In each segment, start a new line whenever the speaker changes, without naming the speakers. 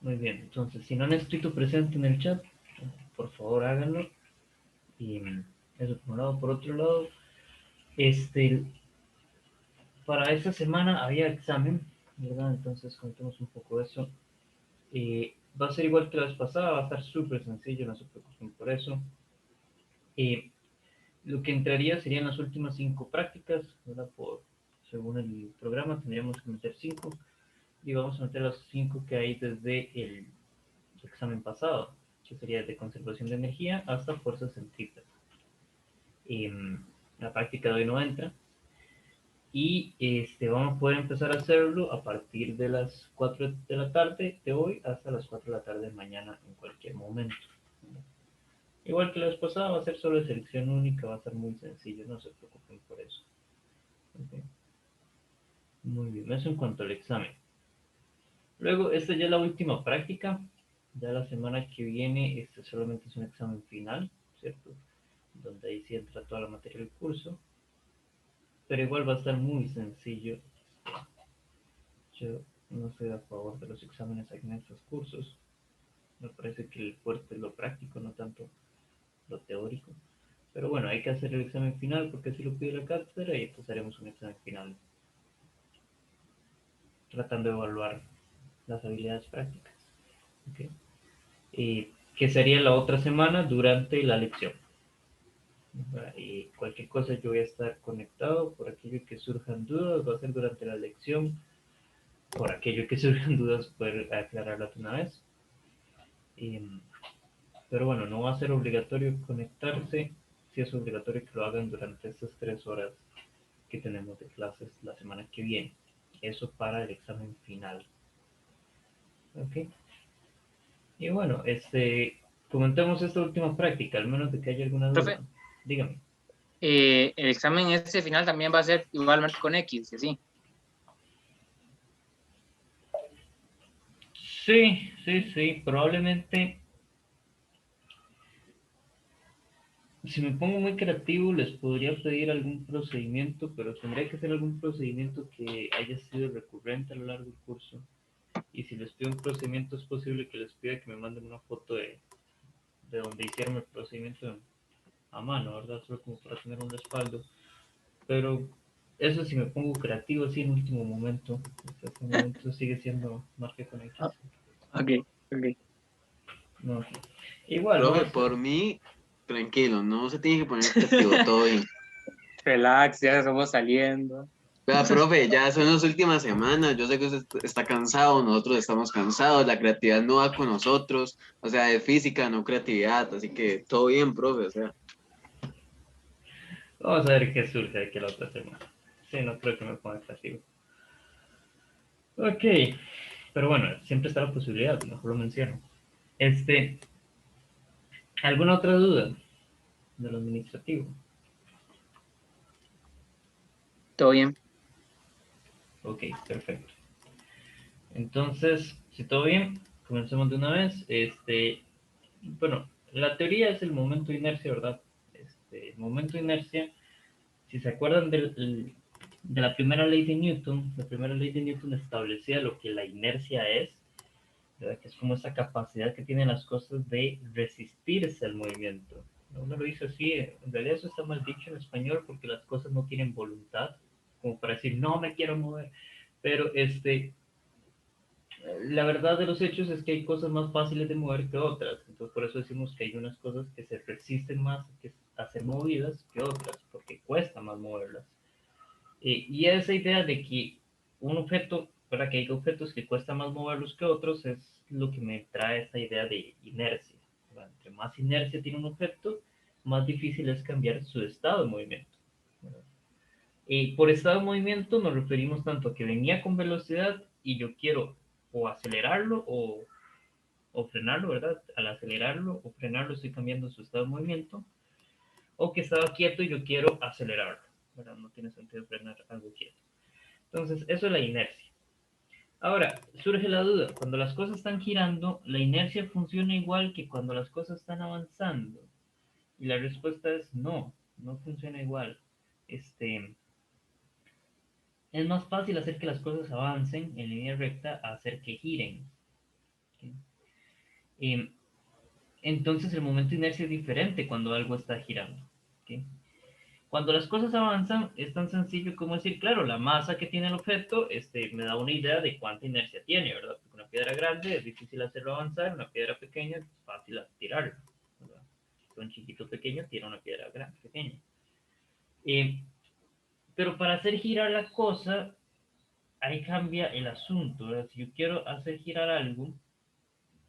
Muy bien, entonces, si no han escrito presente en el chat, por favor háganlo. Y eso por un lado. Por otro lado, este, para esta semana había examen, ¿verdad? Entonces contemos un poco eso. Va a ser igual que la vez pasada, va a estar súper sencillo, no se preocupen por eso. Lo que entraría serían las últimas 5 prácticas, ¿verdad? Según el programa tendríamos que meter 5 y vamos a meter las 5 que hay desde el examen pasado, que sería de conservación de energía hasta fuerzas centrípetas. La práctica de hoy no entra y vamos a poder empezar a hacerlo a partir de las 4 de la tarde de hoy hasta las 4 de la tarde de mañana en cualquier momento. Igual que la vez pasada, va a ser solo de selección única, va a ser muy sencillo, no se preocupen por eso. Okay. Muy bien, eso en cuanto al examen. Luego, esta ya es la última práctica. Ya la semana que viene, este solamente es un examen final, ¿cierto? Donde ahí sí entra toda la materia del curso. Pero igual va a estar muy sencillo. Yo no estoy a favor de los exámenes en estos cursos. Me parece que el fuerte es lo práctico, no tanto lo teórico. Pero bueno, hay que hacer el examen final porque así lo pide la cátedra y entonces haremos un examen final tratando de evaluar las habilidades prácticas. ¿Okay? Que sería la otra semana durante la lección. Y cualquier cosa yo voy a estar conectado por aquello que surjan dudas, va a ser durante la lección, por aquello que surjan dudas poder aclararlas de una vez. Pero bueno, no va a ser obligatorio conectarse, si es obligatorio que lo hagan durante estas 3 horas que tenemos de clases la semana que viene. Eso para el examen final. ¿Ok? Y bueno, comentemos esta última práctica, al menos de que haya alguna
Profe,
duda. Dígame.
el examen este final también va a ser igualmente con X, ¿sí?
Sí, sí, sí, probablemente si me pongo muy creativo les podría pedir algún procedimiento, pero tendría que ser algún procedimiento que haya sido recurrente a lo largo del curso. Y si les pido un procedimiento es posible que les pida que me manden una foto de donde hicieron el procedimiento a mano, ¿verdad? Solo como para tener un respaldo. Pero eso si me pongo creativo así en último momento, hasta este momento sigue siendo marca con X.
Ah, ok, ok.
No, igual, no
Profe,
es.
por mí, tranquilo, no se tiene que poner creativo, todo bien.
Relax, ya estamos saliendo.
Vea, profe, ya son las últimas semanas, yo sé que usted está cansado, nosotros estamos cansados, la creatividad no va con nosotros, o sea, es física, no creatividad, así que todo bien, profe, o sea.
Vamos a ver qué surge de aquí la otra semana. Sí, no creo que me ponga creativo. Ok, pero bueno, siempre está la posibilidad, mejor lo menciono. Este, ¿Alguna otra duda de lo administrativo?
Todo bien.
Ok, perfecto. Entonces, si todo bien, comencemos de una vez. Bueno, la teoría es el momento de inercia, ¿verdad? El momento de inercia, si se acuerdan de la primera ley de Newton, la primera ley de Newton establecía lo que la inercia es, ¿verdad? Que es como esa capacidad que tienen las cosas de resistirse al movimiento. Uno lo dice así, en realidad eso está mal dicho en español porque las cosas no tienen voluntad, como para decir, no me quiero mover, pero la verdad de los hechos es que hay cosas más fáciles de mover que otras, entonces por eso decimos que hay unas cosas que se resisten más a ser movidas que otras, porque cuesta más moverlas. Y esa idea de que un objeto, para que hay objetos que cuesta más moverlos que otros, es lo que me trae esta idea de inercia. ¿Verdad? Entre más inercia tiene un objeto, más difícil es cambiar su estado de movimiento. ¿Verdad? Y por estado de movimiento nos referimos tanto a que venía con velocidad y yo quiero o acelerarlo o frenarlo, ¿verdad? Al acelerarlo o frenarlo estoy cambiando su estado de movimiento, o que estaba quieto y yo quiero acelerarlo, ¿verdad? No tiene sentido frenar algo quieto. Entonces, eso es la inercia. Ahora, surge la duda, cuando las cosas están girando, ¿la inercia funciona igual que cuando las cosas están avanzando? Y la respuesta es no, no funciona igual. Es más fácil hacer que las cosas avancen en línea recta a hacer que giren. ¿sí? Eh, entonces el momento de inercia es diferente cuando algo está girando. ¿Sí? Cuando las cosas avanzan, es tan sencillo como decir, claro, la masa que tiene el objeto me da una idea de cuánta inercia tiene, ¿verdad? Porque una piedra grande es difícil hacerlo avanzar, una piedra pequeña es fácil tirarla, ¿verdad? Un chiquito pequeño tira una piedra grande, pequeña. Eh, pero para hacer girar la cosa, ahí cambia el asunto, ¿verdad? Si yo quiero hacer girar algo,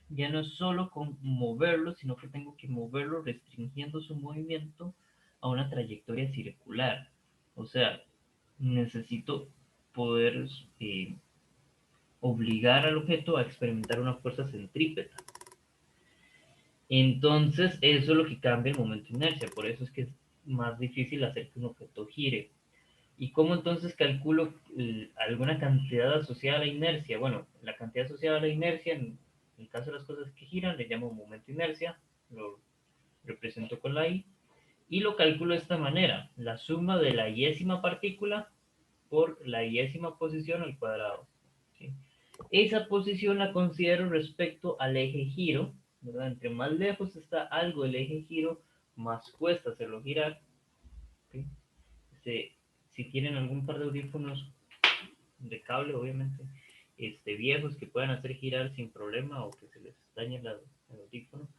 ya no es solo con moverlo, sino que tengo que moverlo restringiendo su movimiento a una trayectoria circular. O sea, necesito poder obligar al objeto a experimentar una fuerza centrípeta. Entonces, eso es lo que cambia el momento de inercia. Por eso es que es más difícil hacer que un objeto gire. ¿Y cómo entonces calculo alguna cantidad asociada a la inercia? Bueno, la cantidad asociada a la inercia, en el caso de las cosas que giran, le llamo momento de inercia, lo represento con la I, y lo calculo de esta manera, la suma de la iésima partícula por la iésima posición al cuadrado. ¿Sí? Esa posición la considero respecto al eje giro, ¿verdad? Entre más lejos está algo del eje giro, más cuesta hacerlo girar. ¿Sí? Se, si tienen algún par de audífonos de cable, obviamente, viejos que puedan hacer girar sin problema o que se les dañe el audífono,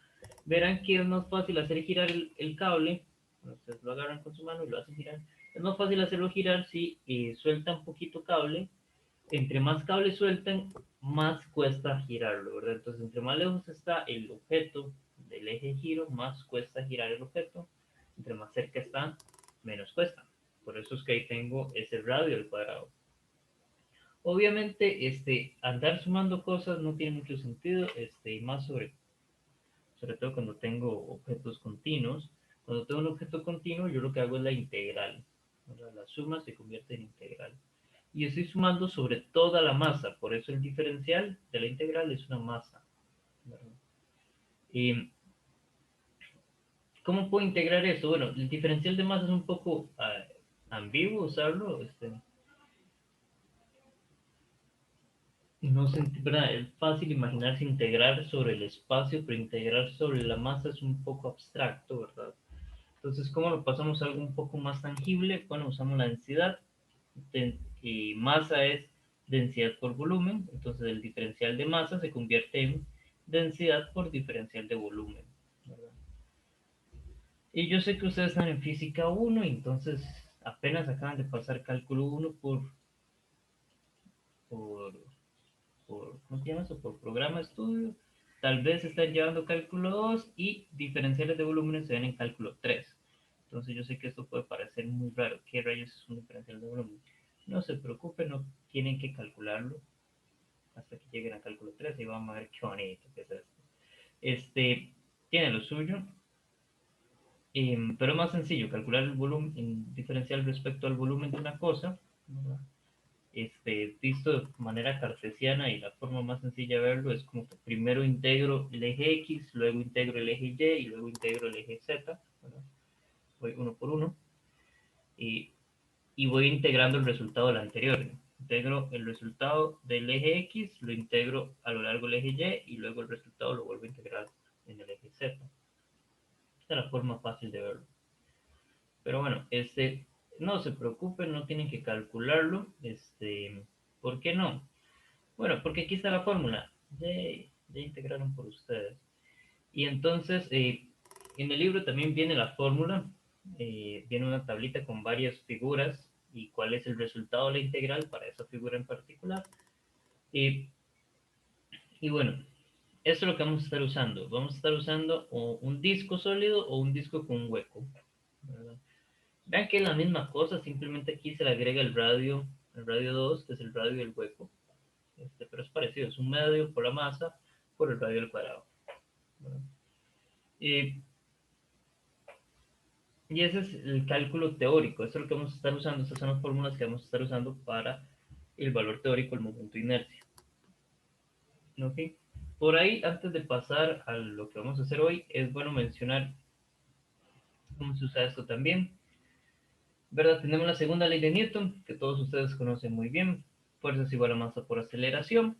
verán que es más fácil hacer girar el cable. Ustedes lo agarran con su mano y lo hacen girar. Es más fácil hacerlo girar si sueltan poquito cable. Entre más cable sueltan, más cuesta girarlo, ¿verdad? Entonces, entre más lejos está el objeto del eje de giro, más cuesta girar el objeto. Entre más cerca está, menos cuesta. Por eso es que ahí tengo ese radio al cuadrado. Obviamente, andar sumando cosas no tiene mucho sentido, más sobre todo cuando tengo objetos continuos. Cuando tengo un objeto continuo, yo lo que hago es la integral, ¿verdad? La suma se convierte en integral. Y estoy sumando sobre toda la masa, por eso el diferencial de la integral es una masa, ¿verdad? Y ¿cómo puedo integrar eso? Bueno, el diferencial de masa es un poco ambiguo usarlo, no sé, ¿verdad? Es fácil imaginarse integrar sobre el espacio, pero integrar sobre la masa es un poco abstracto, ¿verdad? Entonces, ¿cómo lo pasamos a algo un poco más tangible? Bueno, usamos la densidad, y masa es densidad por volumen, entonces el diferencial de masa se convierte en densidad por diferencial de volumen, ¿verdad? Y yo sé que ustedes están en física 1, entonces apenas acaban de pasar cálculo 1 por, ¿cómo se llama eso? Por programa de estudio. Tal vez están llevando cálculo 2 y diferenciales de volúmenes se ven en cálculo 3. Entonces yo sé que esto puede parecer muy raro. ¿Qué rayos es un diferencial de volumen? No se preocupen, no tienen que calcularlo hasta que lleguen a cálculo 3 y vamos a ver qué bonito que es esto. Tiene lo suyo, pero es más sencillo calcular el volumen diferencial respecto al volumen de una cosa, ¿verdad? Visto de manera cartesiana, y la forma más sencilla de verlo es como que primero integro el eje X, luego integro el eje Y y luego integro el eje Z, ¿verdad? Voy uno por uno y, y voy integrando el resultado del anterior. Integro el resultado del eje X, lo integro a lo largo del eje Y y luego el resultado lo vuelvo a integrar en el eje Z. Esta es la forma fácil de verlo. Pero bueno, no se preocupen, no tienen que calcularlo. ¿Por qué no? Bueno, porque aquí está la fórmula. Ya integraron por ustedes. Y entonces, en el libro también viene la fórmula. Viene una tablita con varias figuras y cuál es el resultado de la integral para esa figura en particular. Y, y bueno, esto es lo que vamos a estar usando. Vamos a estar usando un disco sólido o un disco con un hueco, ¿verdad? Vean que es la misma cosa, simplemente aquí se le agrega el radio 2, que es el radio del hueco. Pero es parecido, es un medio por la masa por el radio al cuadrado, ¿verdad? Y, y ese es el cálculo teórico, eso es lo que vamos a estar usando, estas son las fórmulas que vamos a estar usando para el valor teórico del momento de inercia. ¿Ok? Por ahí, antes de pasar a lo que vamos a hacer hoy, es bueno mencionar cómo se usa esto también. ¿Verdad? Tenemos la segunda ley de Newton, que todos ustedes conocen muy bien. Fuerza es igual a masa por aceleración.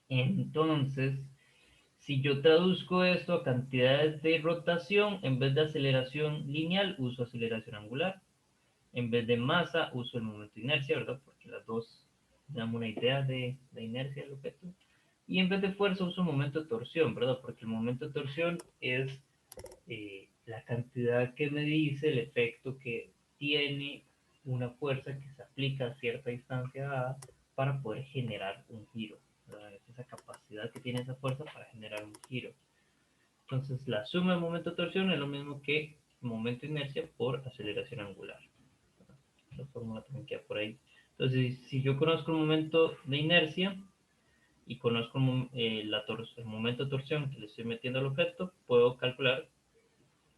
Entonces, si yo traduzco esto a cantidades de rotación, en vez de aceleración lineal, uso aceleración angular. En vez de masa, uso el momento de inercia, ¿verdad? Porque las dos dan una idea de la inercia del objeto. Y en vez de fuerza, uso momento de torsión, ¿verdad? Porque el momento de torsión es la cantidad que me dice el efecto que tiene una fuerza que se aplica a cierta distancia dada para poder generar un giro, ¿verdad? Es esa capacidad que tiene esa fuerza para generar un giro. Entonces, la suma del momento de torsión es lo mismo que momento de inercia por aceleración angular. La fórmula también queda por ahí. Entonces, si yo conozco el momento de inercia y conozco el momento de torsión que le estoy metiendo al objeto, puedo calcular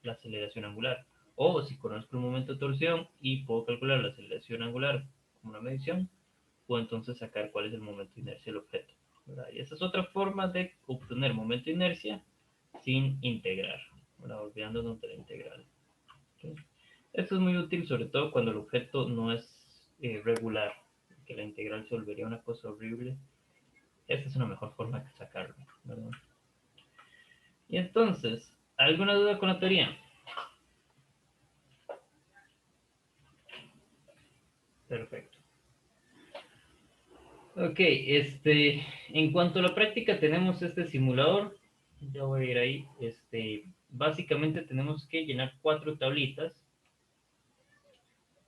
la aceleración angular. O si conozco el momento de torsión y puedo calcular la aceleración angular como una medición, puedo entonces sacar cuál es el momento de inercia del objeto, ¿verdad? Y esa es otra forma de obtener momento de inercia sin integrar, ¿verdad? Olvidándonos de la integral. ¿Okay? Esto es muy útil sobre todo cuando el objeto no es regular, que la integral se volvería una cosa horrible. Esta es una mejor forma de sacarlo, ¿verdad? Y entonces, ¿alguna duda con la teoría? Perfecto. Ok, en cuanto a la práctica, tenemos este simulador. Ya voy a ir ahí. Básicamente tenemos que llenar 4 tablitas.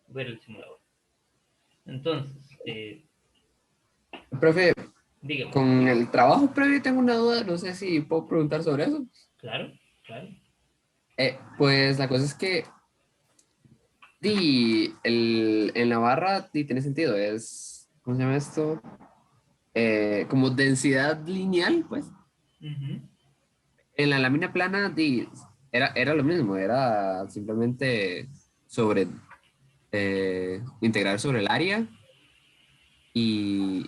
Ver el simulador. Entonces,
Profe,
dígame.
con el trabajo previo tengo una duda, no sé si puedo preguntar sobre eso.
Claro, claro.
Pues la cosa es que en la barra tiene sentido, es, ¿cómo se llama esto? Como densidad lineal, pues.
Ujú.
En la lámina plana era lo mismo, era simplemente sobre integrar sobre el área y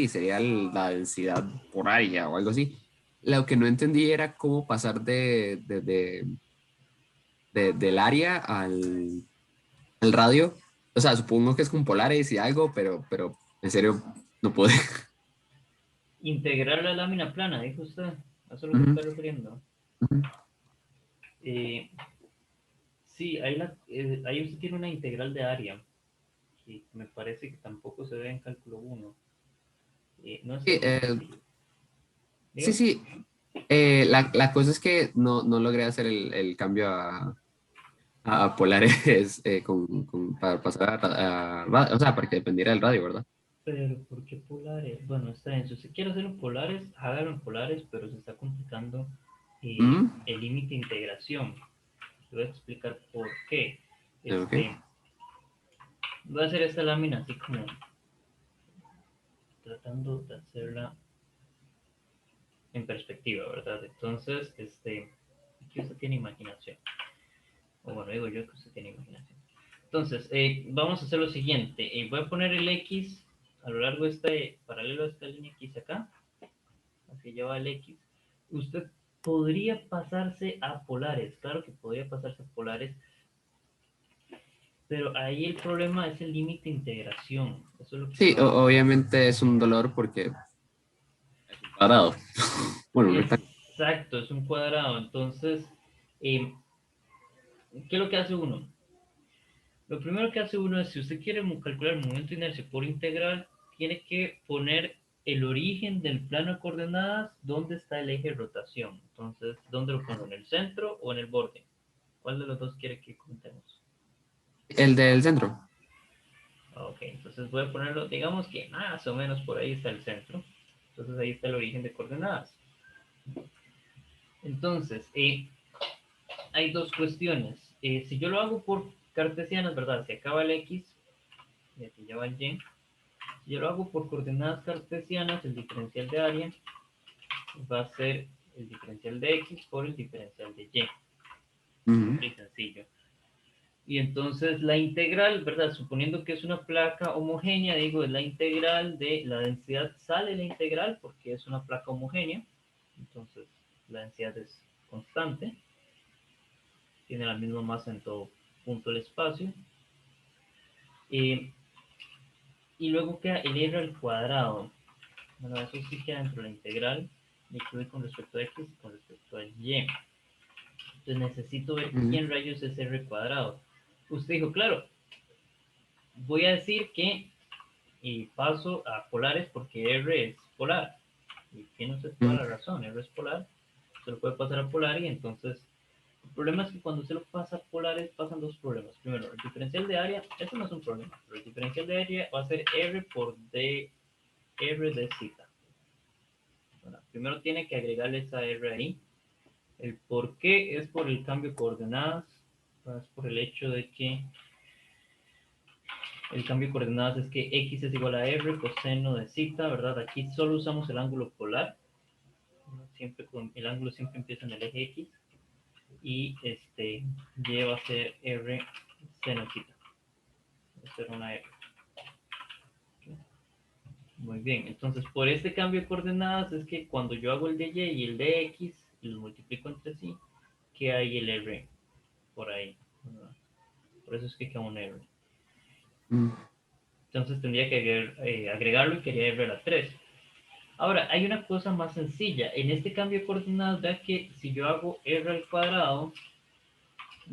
sería la densidad por área o algo así. Lo que no entendí era cómo pasar del área al radio. O sea, supongo que es con polares y algo, pero en serio no pude.
Integrar la lámina plana, dijo usted. ¿A eso es lo que
Ujú,
está refiriendo?
ujú.
Eh, sí, ahí usted tiene una integral de área, que me parece que tampoco se ve en cálculo 1. No
Sí,
sé si...
sí,
Dígame.
sí. La cosa es que no logré hacer el cambio a polares para pasar o sea, para que dependiera del radio, ¿verdad?
Pero, ¿por qué polares? Bueno, está bien. Si usted quiere hacerlo en polares, hágalo en polares, pero se está complicando
Mm,
el límite de integración. Le voy a explicar por qué.
ok.
Voy a hacer esta lámina así como tratando de hacerla en perspectiva, ¿verdad? Entonces, aquí usted tiene imaginación. O bueno, digo yo que usted tiene imaginación. Entonces, vamos a hacer lo siguiente. Voy a poner el X a lo largo de paralelo a esta línea X acá. Así lleva el X. Usted podría pasarse a polares. Claro que podría pasarse a polares. Pero ahí el problema es el límite de integración. Eso es lo que
Sí,
estamos.
obviamente es un dolor porque es un cuadrado. Bueno, un rectángulo.
Exacto, es un cuadrado. Entonces, eh, ¿qué es lo que hace uno? Lo primero que hace uno es, si usted quiere calcular el momento de inercia por integral, tiene que poner el origen del plano de coordenadas, dónde está el eje de rotación. Entonces, ¿dónde lo pongo? ¿En el centro o en el borde? ¿Cuál de los dos quiere que contemos?
El del centro.
Ok, entonces voy a ponerlo, digamos que más o menos por ahí está el centro. Entonces ahí está el origen de coordenadas. Entonces, hay dos cuestiones. Si yo lo hago por cartesianas, ¿verdad? Se acaba el X y aquí ya va el Y. Si yo lo hago por coordenadas cartesianas, el diferencial de área va a ser el diferencial de X por el diferencial de Y.
Ujú.
Simple y sencillo. Y entonces la integral, ¿verdad? Suponiendo que es una placa homogénea, digo, es la integral de la densidad, sale la integral porque es una placa homogénea. Entonces la densidad es constante, tiene la misma masa en todo punto del espacio. Y luego queda el r al cuadrado. Bueno, eso sí queda dentro de la integral de q con respecto a x y con respecto a y. Entonces necesito ver quién rayos es r cuadrado. Usted dijo, claro, voy a decir que paso a polares porque r es polar. Y tiene usted toda la razón, r es polar. Se lo puede pasar a polar y entonces el problema es que cuando usted lo pasa a polares pasan dos problemas. Primero, el diferencial de área, eso no es un problema, pero el diferencial de área va a ser r por d r de zeta. Bueno, primero tiene que agregarle esa r ahí. El por qué es por el cambio de coordenadas, es por el hecho de que el cambio de coordenadas es que x es igual a r coseno de zeta, ¿verdad? Aquí solo usamos el ángulo polar, siempre el ángulo siempre empieza en el eje x, y y va a ser r seno zeta, va a ser una r. Muy bien, entonces por este cambio de coordenadas es que cuando yo hago el de y y el de x y los multiplico entre sí, que hay el r por ahí, ¿verdad? Por eso es que queda un r. Entonces tendría que agregarlo y quería r a la 3. Ahora, hay una cosa más sencilla. En este cambio de coordenadas, vea que si yo hago r al cuadrado,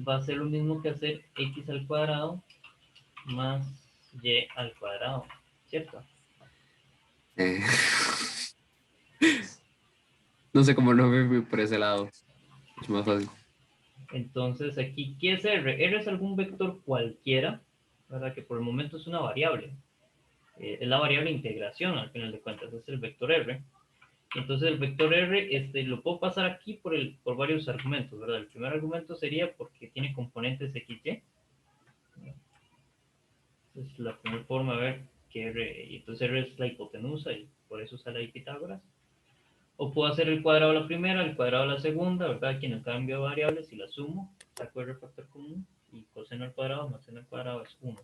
va a ser lo mismo que hacer x al cuadrado más y al cuadrado, ¿cierto?
Eh, no sé cómo no me fui por ese lado. Es más fácil.
Entonces aquí, ¿qué es r? R es algún vector cualquiera, ¿verdad? Que por el momento es una variable. Es la variable integración, al final de cuentas, es el vector r. Entonces el vector r lo puedo pasar aquí por varios argumentos, ¿verdad? El primer argumento sería porque tiene componentes xy. Es la primera forma de ver que r, y entonces r es la hipotenusa y por eso sale ahí Pitágoras. O puedo hacer el cuadrado de la primera, el cuadrado de la segunda, ¿verdad? Aquí en el cambio de variables, si la sumo, saco el factor común y coseno al cuadrado más seno al cuadrado es 1.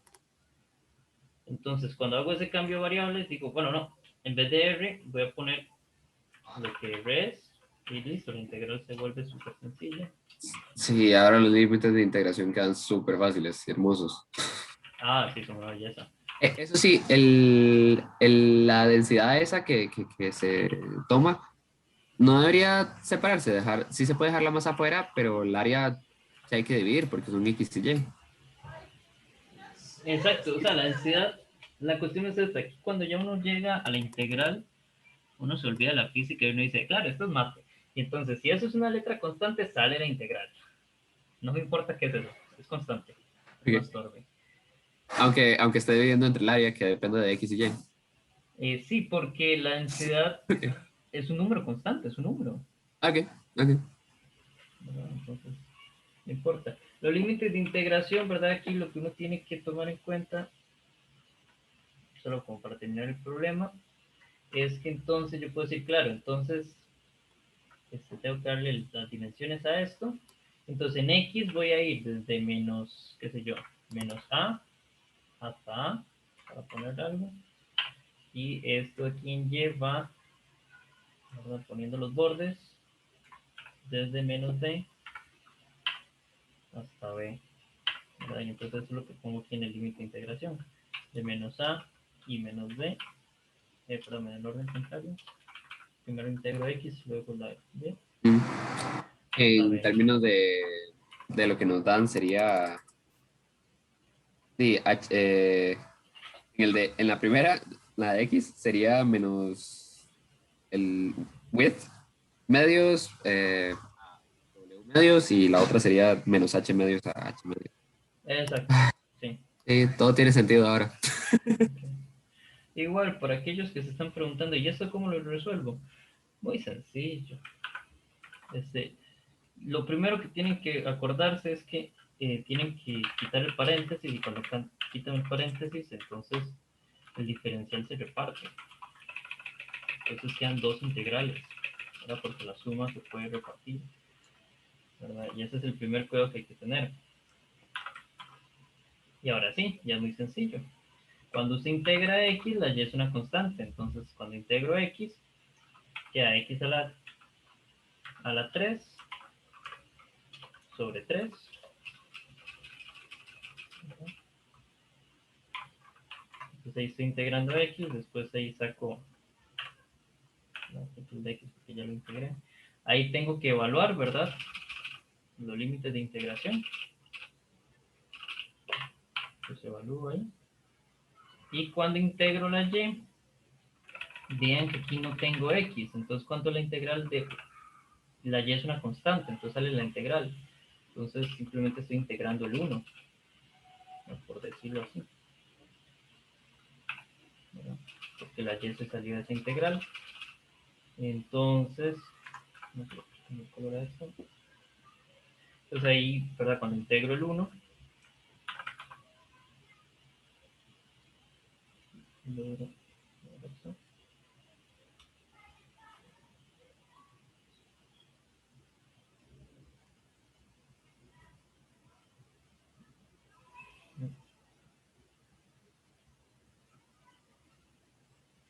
Entonces, cuando hago ese cambio de variables, digo, bueno, no, en vez de r, voy a poner lo que r es y listo, la integral se vuelve súper sencilla.
Sí, ahora los límites de integración quedan súper fáciles, hermosos.
Ah, sí, son una belleza.
Eso sí, la densidad esa que se toma no debería separarse, sí se puede dejarla más afuera, pero el área sí hay que dividir porque son X y Y.
Exacto, o sea, la densidad, la cuestión es esta, aquí cuando ya uno llega a la integral, uno se olvida de la física y uno dice, claro, esto es mate. Y entonces, si eso es una letra constante, sale la integral. No me importa qué es eso, es constante, no
Ok.
estorbe.
Aunque esté dividiendo entre el área que depende de X y Y.
Sí, porque la densidad
Ok,
es un número constante, es un número.
ok, ok.
¿Verdad? Entonces, no importa. Los límites de integración, ¿verdad? Aquí lo que uno tiene que tomar en cuenta, solo como para terminar el problema, es que entonces yo puedo decir, claro, entonces tengo que darle las dimensiones a esto. Entonces en X voy a ir desde menos, qué sé yo, menos A hasta A, para poner algo. Y esto aquí en Y va, ¿verdad? Poniendo los bordes, desde menos B hasta B. ¿Verdad? Y entonces eso es lo que pongo aquí en el límite de integración. De menos A y menos B, perdón, en el orden contrario. Primero integro X, luego la B,
Mm.
hasta
En
B.
términos de lo que nos dan sería, sí, en la primera, la de X sería menos el width medios, W medios y la otra sería menos H medios a H medios.
Exacto, sí.
Sí, todo tiene sentido ahora.
Okay. Igual, para aquellos que se están preguntando, ¿y esto cómo lo resuelvo? Muy sencillo. Este, lo primero que tienen que acordarse es que tienen que quitar el paréntesis y cuando quitan el paréntesis, entonces el diferencial se reparte. Entonces quedan dos integrales, ¿verdad? Porque la suma se puede repartir, ¿verdad? Y ese es el primer cuidado que hay que tener. Y ahora sí, ya es muy sencillo. Cuando se integra x, la y es una constante. Entonces, cuando integro x, queda x a la 3 sobre 3. Entonces ahí estoy integrando x, después ahí saco tilde x porque ya lo integré. Ahí tengo que evaluar, ¿verdad? Los límites de integración. Pues evalúo ahí. Y cuando integro la y, vean que aquí no tengo x. Entonces, ¿cuánto es la integral de la y? Es una constante, entonces sale la integral. Entonces, simplemente estoy integrando el 1, por decirlo así. ¿Verdad? Porque la y se salió de esa integral. Entonces, no sé cómo color esto. Entonces ahí, ¿verdad? Cuando integro el 1,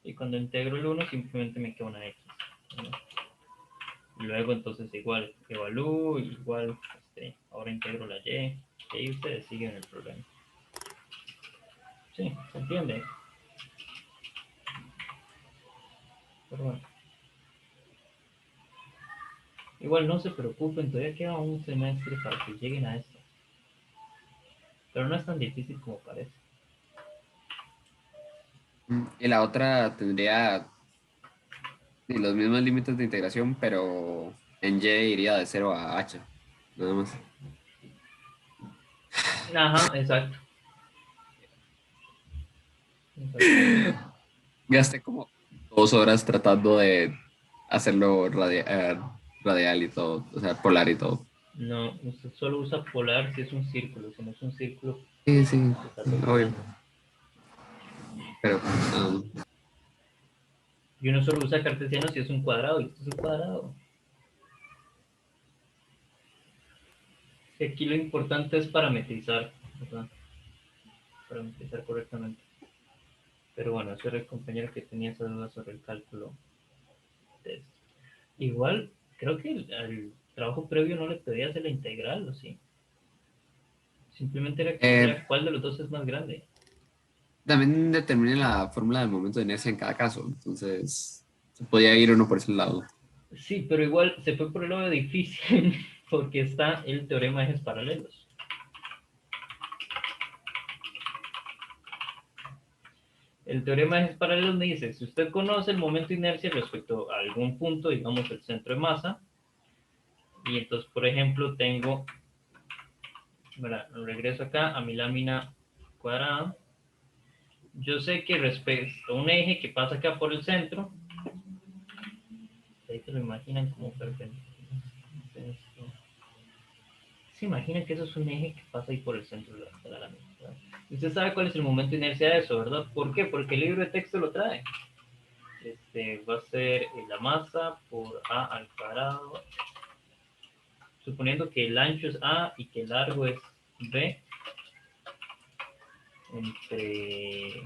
y cuando integro el 1 simplemente me queda una x, ¿verdad? Y luego entonces igual evalúo, igual ahora integro la y, y ahí ustedes siguen el problema. Sí, ¿se entiende? Pero bueno. Igual no se preocupen, todavía queda un semestre para que lleguen a esto. Pero no es tan difícil como parece.
Y la otra tendría los mismos límites de integración, pero en Y iría de 0 a H, nada más.
Ajá, exacto. Exactamente.
Gasté como 2 horas tratando de hacerlo radial y todo, o sea, polar y todo.
No, usted solo usa polar si es un círculo, si no es un círculo,
Sí, sí,
se está
obvio.
torciendo.
Pero,
Y uno solo usa cartesiano si es un cuadrado, y esto es un cuadrado. Y aquí lo importante es parametrizar, ¿verdad? Parametrizar correctamente. Pero bueno, ese era el compañero que tenía esa duda sobre el cálculo de esto. Igual, creo que al trabajo previo no le pedía hacer la integral, ¿o sí? Simplemente era que
eh,
dijera cuál de los dos es más grande.
también determiné la fórmula del momento de inercia en cada caso, entonces se podía ir uno por ese lado.
Sí, pero igual se fue por el lado difícil porque está el teorema de ejes paralelos. El teorema de ejes paralelos me dice, si usted conoce el momento de inercia respecto a algún punto, digamos el centro de masa, y entonces, por ejemplo, tengo, bueno, regreso acá a mi lámina cuadrada, yo sé que respecto a un eje que pasa acá por el centro, ahí te lo imaginan como perpendicular. Se imaginan que eso es un eje que pasa ahí por el centro de la lámina, ¿verdad? Y usted sabe cuál es el momento de inercia de eso, ¿verdad? ¿Por qué? Porque el libro de texto lo trae. Va a ser la masa por a al cuadrado, suponiendo que el ancho es a y que el largo es b, entre,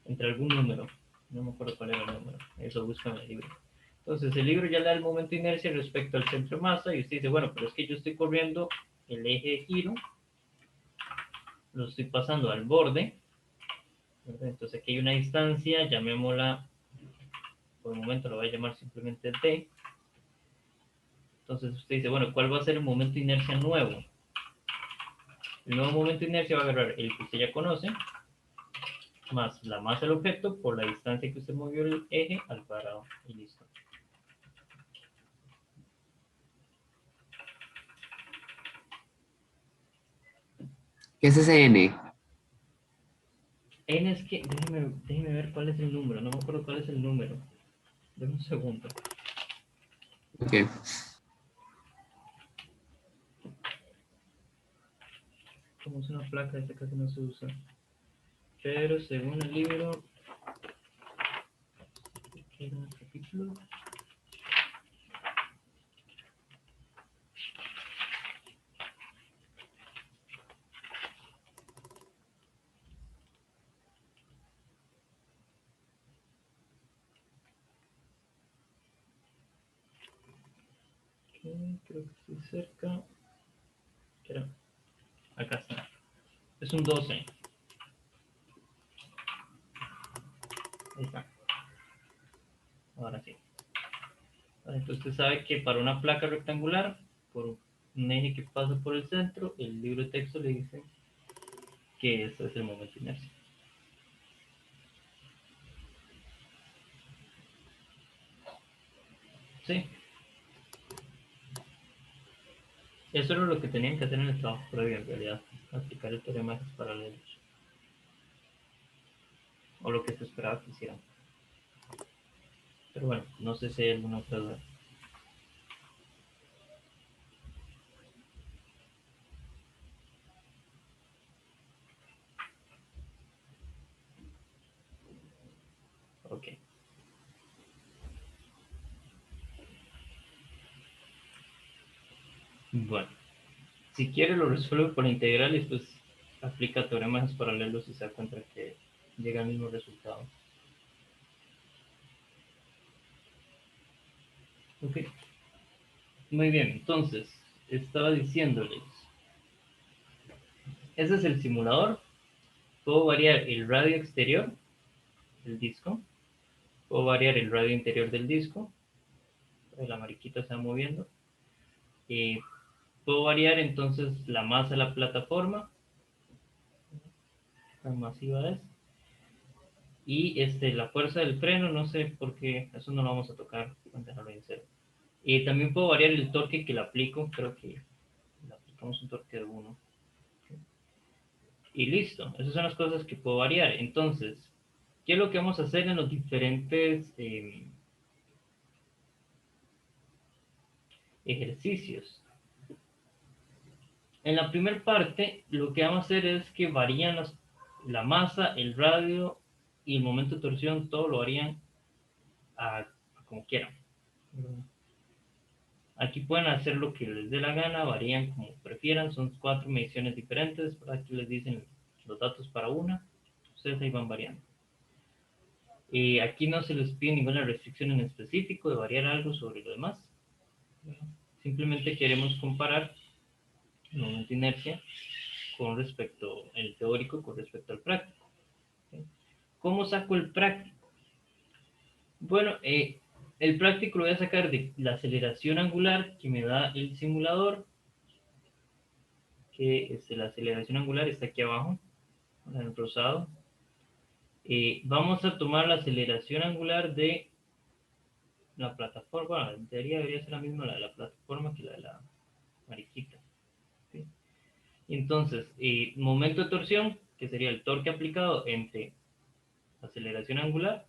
entre algún número. No me acuerdo cuál era el número, eso busca en el libro. Entonces el libro ya le da el momento de inercia respecto al centro de masa y usted dice, bueno, pero es que yo estoy corriendo el eje de giro, lo estoy pasando al borde, ¿verdad? Entonces aquí hay una distancia, llamémosla, por el momento lo voy a llamar simplemente t. Entonces usted dice, bueno, ¿cuál va a ser el momento de inercia nuevo? El nuevo momento de inercia va a agarrar el que usted ya conoce, más la masa del objeto por la distancia que usted movió el eje al cuadrado. Y listo.
¿Qué es ese N?
N es que, déjeme ver cuál es el número, no me acuerdo cuál es el número. Deme un segundo.
Ok.
Como es una placa, esta casi no se usa. Pero según el libro, ¿qué era el capítulo? Creo que estoy cerca. Espera, acá está. Es un 12. Ahí está. Entonces usted sabe que para una placa rectangular, por un eje que pasa por el centro, el libro de texto le dice que ese es el momento de inercia. Sí. Eso era lo que tenían que hacer en el trabajo previo, en realidad, aplicar el teorema de ejes paralelos. O lo que se esperaba que hicieran. Pero bueno, no sé si hay alguna otra duda. Ok. Bueno, si quiere lo resuelve por integrales, pues aplica teoremas paralelos y se da cuenta que llega al mismo resultado. Ok. Muy bien, entonces, estaba diciéndoles, ese es el simulador. Puedo variar el radio exterior del disco. Puedo variar el radio interior del disco. La mariquita se va moviendo. Puedo variar entonces la masa de la plataforma. Tan masiva es. Y la fuerza del freno, no sé por qué, eso no lo vamos a tocar, vamos a dejarlo en cero. También puedo variar el torque que le aplico, creo que le aplicamos un torque de 1. Y listo, esas son las cosas que puedo variar. Entonces, ¿qué es lo que vamos a hacer en los diferentes ejercicios? En la primera parte, lo que vamos a hacer es que varían la masa, el radio y el momento de torsión, todo lo varían a como quieran. Aquí pueden hacer lo que les dé la gana, varían como prefieran, son 4 mediciones diferentes, aquí les dicen los datos para una, ustedes ahí van variando. Aquí no se les pide ninguna restricción en específico de variar algo sobre lo demás. Simplemente queremos comparar el momento de inercia con respecto, el teórico con respecto al práctico. ¿Cómo saco el práctico? Bueno, el práctico lo voy a sacar de la aceleración angular que me da el simulador, que la aceleración angular está aquí abajo, en el rosado. Vamos a tomar la aceleración angular de la plataforma, bueno, en teoría debería ser la misma la de la plataforma que la de la mariquita. ¿Sí? Entonces, momento de torsión, que sería el torque aplicado entre aceleración angular,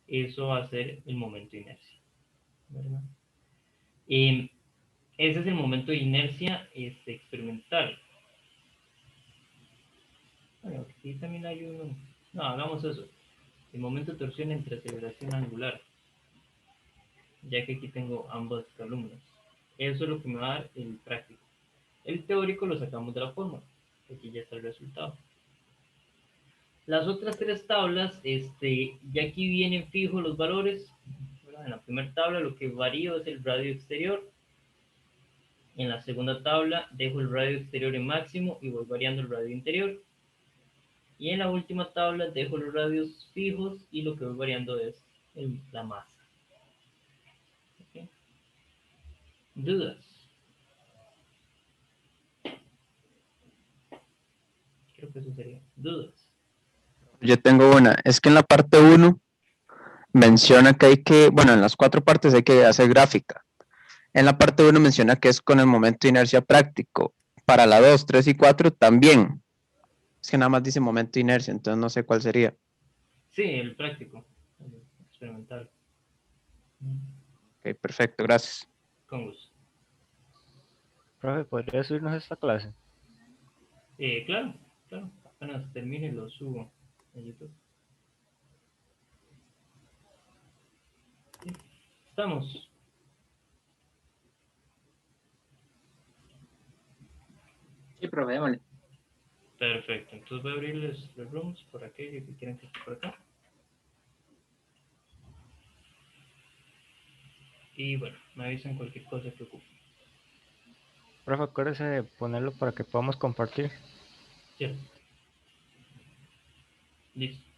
eso va a ser el momento de inercia. ¿Verdad? Ese es el momento de inercia experimental. Bueno, aquí también hay uno. No, hagamos eso. El momento de torsión entre aceleración angular, ya que aquí tengo ambas columnas. Eso es lo que me va a dar el práctico. El teórico lo sacamos de la fórmula. Aquí ya está el resultado. Las otras 3 tablas, ya aquí vienen fijos los valores. ¿Verdad? En la primera tabla lo que varío es el radio exterior. En la segunda tabla dejo el radio exterior en máximo y voy variando el radio interior. Y en la última tabla dejo los radios fijos y lo que voy variando es la masa. ¿Okay? ¿Dudas? Creo que eso sería. ¿Dudas?
Yo tengo una. Es que en la parte 1 menciona que hay que, bueno, en las 4 partes hay que hacer gráfica. En la parte 1 menciona que es con el momento de inercia práctico. Para la 2, 3 y 4 también. Es que nada más dice momento de inercia, entonces no sé cuál sería.
Sí, el práctico, el experimental.
Ok, perfecto, gracias.
Con gusto.
Profe, ¿podría subirnos esta clase?
Claro, claro. Apenas termine lo subo a YouTube. Sí, estamos.
Sí, profe, démosle.
Perfecto. Entonces voy a abrirles los rooms por aquello que quieran que esté por acá. Y bueno, me avisan cualquier cosa que ocupe.
Profe, acuérdese de ponerlo para que podamos compartir.
Cierto. Listo.